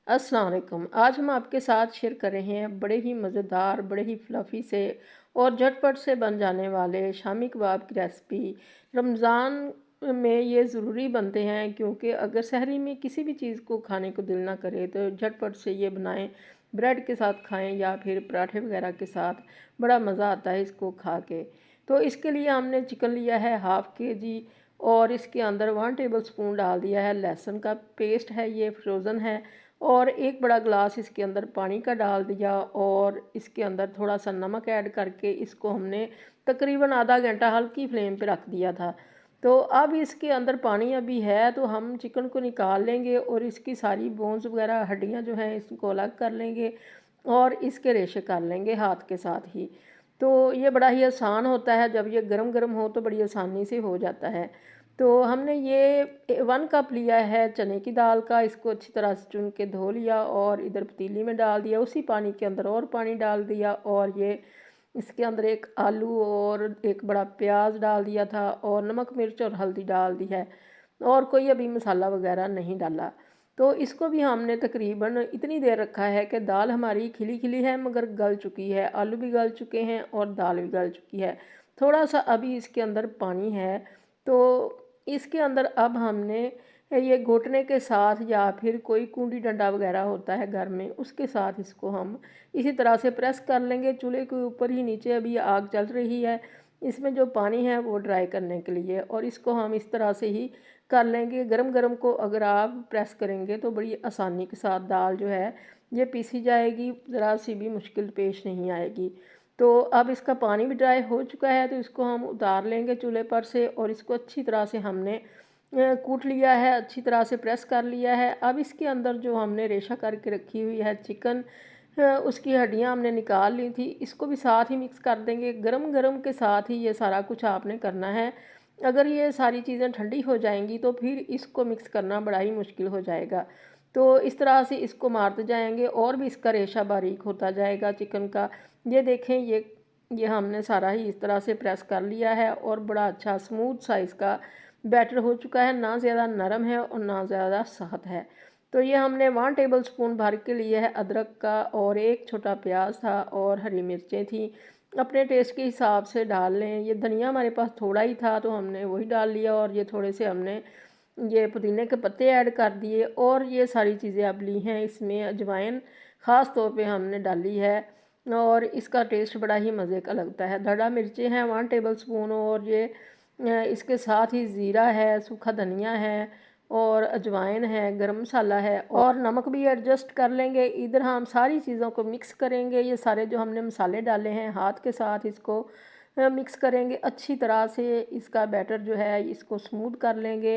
अस्सलाम वालेकुम। आज हम आपके साथ शेयर कर रहे हैं बड़े ही मज़ेदार, बड़े ही फ्लफ़ी से और झटपट से बन जाने वाले शामी कबाब की रेसिपी। रमज़ान में ये ज़रूरी बनते हैं क्योंकि अगर सहरी में किसी भी चीज़ को खाने को दिल ना करे तो झटपट से ये बनाएं, ब्रेड के साथ खाएं या फिर पराठे वगैरह के साथ। बड़ा मज़ा आता है इसको खा के। तो इसके लिए हमने चिकन लिया है हाफ़ केजी और इसके अंदर 1 टेबल स्पून डाल दिया है लहसुन का पेस्ट है, ये फ्रोज़न है। और एक बड़ा गिलास इसके अंदर पानी का डाल दिया और इसके अंदर थोड़ा सा नमक ऐड करके इसको हमने तकरीबन आधा घंटा हल्की फ्लेम पे रख दिया था। तो अब इसके अंदर पानी अभी है तो हम चिकन को निकाल लेंगे और इसकी सारी बोन्स वगैरह हड्डियां जो हैं इसको अलग कर लेंगे और इसके रेशे कर लेंगे हाथ के साथ ही। तो ये बड़ा ही आसान होता है, जब ये गरम गरम हो तो बड़ी आसानी से हो जाता है। तो हमने ये 1 कप लिया है चने की दाल का, इसको अच्छी तरह से चुन के धो लिया और इधर पतीली में डाल दिया, उसी पानी के अंदर और पानी डाल दिया और ये इसके अंदर एक आलू और एक बड़ा प्याज डाल दिया था और नमक मिर्च और हल्दी डाल दी है और कोई अभी मसाला वगैरह नहीं डाला। तो इसको भी हमने तकरीबन इतनी देर रखा है कि दाल हमारी खिली खिली है मगर गल चुकी है, आलू भी गल चुके हैं और दाल भी गल चुकी है। थोड़ा सा अभी इसके अंदर पानी है। तो इसके अंदर अब हमने ये घोटने के साथ या फिर कोई कूंडी डंडा वगैरह होता है घर में, उसके साथ इसको हम इसी तरह से प्रेस कर लेंगे। चूल्हे के ऊपर ही नीचे अभी आग चल रही है, इसमें जो पानी है वो ड्राई करने के लिए, और इसको हम इस तरह से ही कर लेंगे। गरम गरम को अगर आप प्रेस करेंगे तो बड़ी आसानी के साथ दाल जो है ये पीसी जाएगी, ज़रा सी भी मुश्किल पेश नहीं आएगी। तो अब इसका पानी भी ड्राई हो चुका है तो इसको हम उतार लेंगे चूल्हे पर से और इसको अच्छी तरह से हमने कूट लिया है, अच्छी तरह से प्रेस कर लिया है। अब इसके अंदर जो हमने रेशा करके रखी हुई है चिकन, उसकी हड्डियां हमने निकाल ली थी, इसको भी साथ ही मिक्स कर देंगे। गरम गरम के साथ ही ये सारा कुछ आपने करना है। अगर ये सारी चीज़ें ठंडी हो जाएंगी तो फिर इसको मिक्स करना बड़ा ही मुश्किल हो जाएगा। तो इस तरह से इसको मारते जाएंगे और भी इसका रेशा बारीक होता जाएगा चिकन का। ये देखें, ये हमने सारा ही इस तरह से प्रेस कर लिया है और बड़ा अच्छा स्मूथ सा इसका बैटर हो चुका है, ना ज़्यादा नरम है और ना ज़्यादा सख्त है। तो ये हमने 1 टेबल स्पून भर के लिए है अदरक का और एक छोटा प्याज था और हरी मिर्चें थी। अपने टेस्ट के हिसाब से डाल लें। ये धनिया हमारे पास थोड़ा ही था तो हमने वही डाल लिया और ये थोड़े से हमने ये पुदीने के पत्ते ऐड कर दिए और ये सारी चीज़ें अब ली हैं। इसमें अजवाइन ख़ास तौर पे हमने डाली है और इसका टेस्ट बड़ा ही मज़े का लगता है। धड़ा मिर्चें हैं 1 टेबल स्पून और ये इसके साथ ही ज़ीरा है, सूखा धनिया है और अजवाइन है, गरम मसाला है और नमक भी एडजस्ट कर लेंगे। इधर हम सारी चीज़ों को मिक्स करेंगे। ये सारे जो हमने मसाले डाले हैं हाथ के साथ इसको मिक्स करेंगे अच्छी तरह से। इसका बैटर जो है इसको स्मूथ कर लेंगे।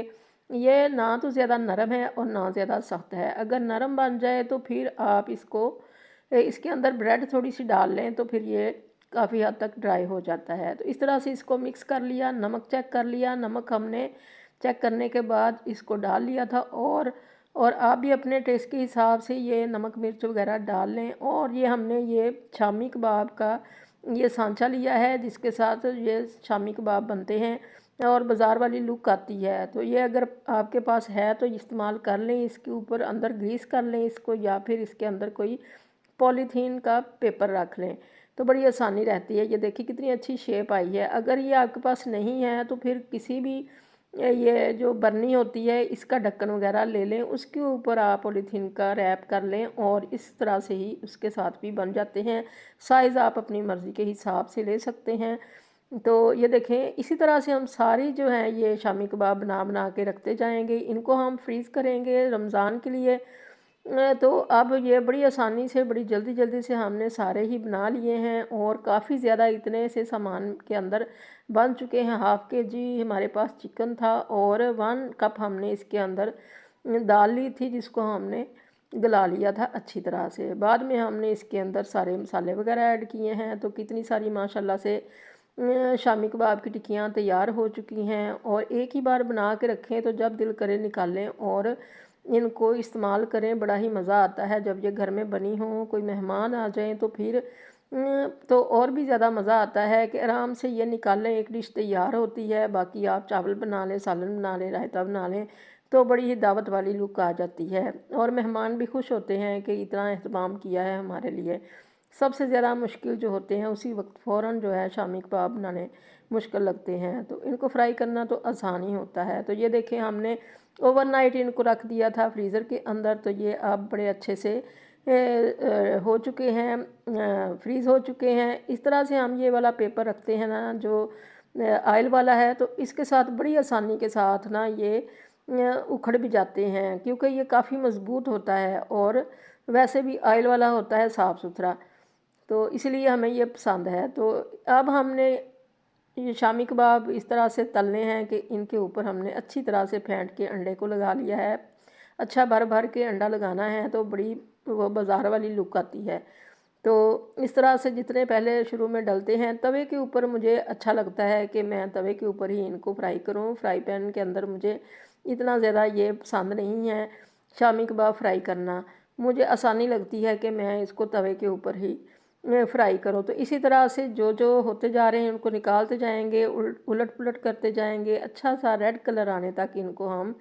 ये ना तो ज़्यादा नरम है और ना ज़्यादा सख्त है। अगर नरम बन जाए तो फिर आप इसको इसके अंदर ब्रेड थोड़ी सी डाल लें तो फिर ये काफ़ी हद तक ड्राई हो जाता है। तो इस तरह से इसको मिक्स कर लिया, नमक चेक कर लिया। नमक हमने चेक करने के बाद इसको डाल लिया था और आप भी अपने टेस्ट के हिसाब से ये नमक मिर्च वगैरह डाल लें। और ये हमने ये शामी कबाब का ये सांचा लिया है जिसके साथ ये शामी कबाब बनते हैं और बाज़ार वाली लुक आती है। तो ये अगर आपके पास है तो इस्तेमाल कर लें। इसके ऊपर अंदर ग्रीस कर लें इसको या फिर इसके अंदर कोई पॉलीथीन का पेपर रख लें तो बड़ी आसानी रहती है। ये देखिए कितनी अच्छी शेप आई है। अगर ये आपके पास नहीं है तो फिर किसी भी ये जो बर्नी होती है इसका ढक्कन वगैरह ले लें, उसके ऊपर आप पॉलीथीन का रैप कर लें और इस तरह से ही उसके साथ भी बन जाते हैं। साइज़ आप अपनी मर्ज़ी के हिसाब से ले सकते हैं। तो ये देखें इसी तरह से हम सारी जो हैं ये शामी कबाब बना बना के रखते जाएंगे। इनको हम फ्रीज़ करेंगे रमज़ान के लिए। तो अब ये बड़ी आसानी से बड़ी जल्दी जल्दी से हमने सारे ही बना लिए हैं और काफ़ी ज़्यादा इतने से सामान के अंदर बन चुके हैं। हाफ़ के जी हमारे पास चिकन था और 1 कप हमने इसके अंदर दाल ली थी जिसको हमने गला लिया था अच्छी तरह से। बाद में हमने इसके अंदर सारे मसाले वगैरह ऐड किए हैं। तो कितनी सारी माशाल्लाह से शामी कबाब की टिक्कियाँ तैयार हो चुकी हैं और एक ही बार बना के रखें तो जब दिल करे निकालें और इनको इस्तेमाल करें। बड़ा ही मज़ा आता है जब ये घर में बनी हो, कोई मेहमान आ जाएं तो फिर तो और भी ज़्यादा मज़ा आता है कि आराम से ये निकालें, एक डिश तैयार होती है। बाकी आप चावल बना लें, सालन बना लें, रायता बना लें, तो बड़ी ही दावत वाली लुक आ जाती है और मेहमान भी खुश होते हैं कि इतना एहतमाम किया है हमारे लिए। सबसे ज़्यादा मुश्किल जो होते हैं उसी वक्त फ़ौरन जो है शामी कबाब बनाने मुश्किल लगते हैं, तो इनको फ्राई करना तो आसान ही होता है। तो ये देखें, हमने ओवरनाइट इनको रख दिया था फ्रीज़र के अंदर, तो ये अब बड़े अच्छे से हो चुके हैं, फ्रीज़ हो चुके हैं। इस तरह से हम ये वाला पेपर रखते हैं ना जो ऑयल वाला है, तो इसके साथ बड़ी आसानी के साथ ना ये उखड़ भी जाते हैं, क्योंकि ये काफ़ी मज़बूत होता है और वैसे भी ऑयल वाला होता है साफ़ सुथरा, तो इसलिए हमें ये पसंद है। तो अब हमने ये शामी कबाब इस तरह से तलने हैं कि इनके ऊपर हमने अच्छी तरह से फेंट के अंडे को लगा लिया है। अच्छा भर भर के अंडा लगाना है, तो बड़ी वो बाज़ार वाली लुक आती है। तो इस तरह से जितने पहले शुरू में डलते हैं तवे के ऊपर, मुझे अच्छा लगता है कि मैं तवे के ऊपर ही इनको फ्राई करूं। फ्राई पैन के अंदर मुझे इतना ज़्यादा ये पसंद नहीं है शामी कबाब फ्राई करना। मुझे आसानी लगती है कि मैं इसको तवे के ऊपर ही फ्राई करूं। तो इसी तरह से जो जो होते जा रहे हैं उनको निकालते जाएंगे, उलट पुलट करते जाएंगे, अच्छा सा रेड कलर आने तक इनको हम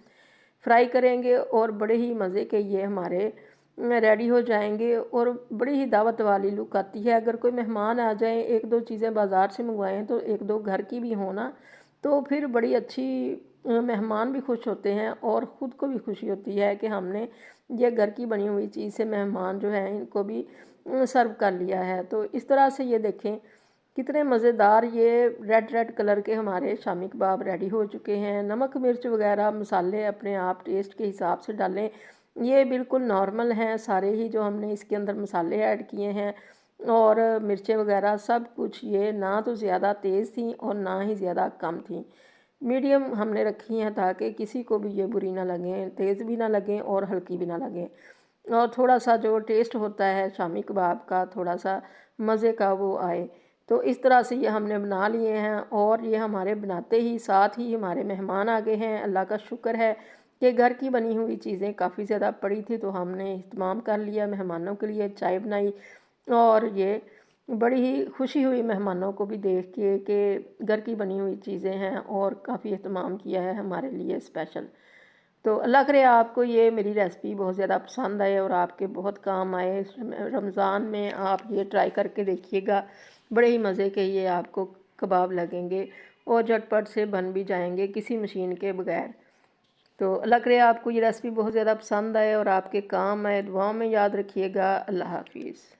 फ्राई करेंगे और बड़े ही मज़े के ये हमारे रेडी हो जाएंगे और बड़ी ही दावत वाली लुक आती है। अगर कोई मेहमान आ जाए, एक दो चीज़ें बाज़ार से मंगवाएं तो एक दो घर की भी होना, तो फिर बड़ी अच्छी मेहमान भी खुश होते हैं और ख़ुद को भी खुशी होती है कि हमने ये घर की बनी हुई चीज़ से मेहमान जो है इनको भी सर्व कर लिया है। तो इस तरह से ये देखें कितने मज़ेदार ये रेड रेड कलर के हमारे शामी कबाब रेडी हो चुके हैं। नमक मिर्च वगैरह मसाले अपने आप टेस्ट के हिसाब से डालें, ये बिल्कुल नॉर्मल हैं सारे ही जो हमने इसके अंदर मसाले ऐड किए हैं और मिर्चें वगैरह सब कुछ, ये ना तो ज़्यादा तेज़ थी और ना ही ज़्यादा कम थी, मीडियम हमने रखी हैं ताकि किसी को भी ये बुरी ना लगें, तेज़ भी ना लगें और हल्की भी ना लगें। और थोड़ा सा जो टेस्ट होता है शामी कबाब का, थोड़ा सा मज़े का वो आए। तो इस तरह से ये हमने बना लिए हैं और ये हमारे बनाते ही साथ ही हमारे मेहमान आ गए हैं। अल्लाह का शुक्र है कि घर की बनी हुई चीज़ें काफ़ी ज़्यादा पड़ी थी, तो हमने इत्माम कर लिया, मेहमानों के लिए चाय बनाई और ये बड़ी ही खुशी हुई मेहमानों को भी देख के कि घर की बनी हुई चीज़ें हैं और काफ़ी एहतमाम किया है हमारे लिए स्पेशल। तो अल्लाह करे आपको ये मेरी रेसिपी बहुत ज़्यादा पसंद आए और आपके बहुत काम आए। रमज़ान में आप ये ट्राई करके देखिएगा, बड़े ही मज़े के ये आपको कबाब लगेंगे और झटपट से बन भी जाएंगे किसी मशीन के बगैर। तो अल्लाह करे आपको ये रेसिपी बहुत ज़्यादा पसंद आए और आपके काम आए। दुआओं में याद रखिएगा। अल्लाह हाफिज़।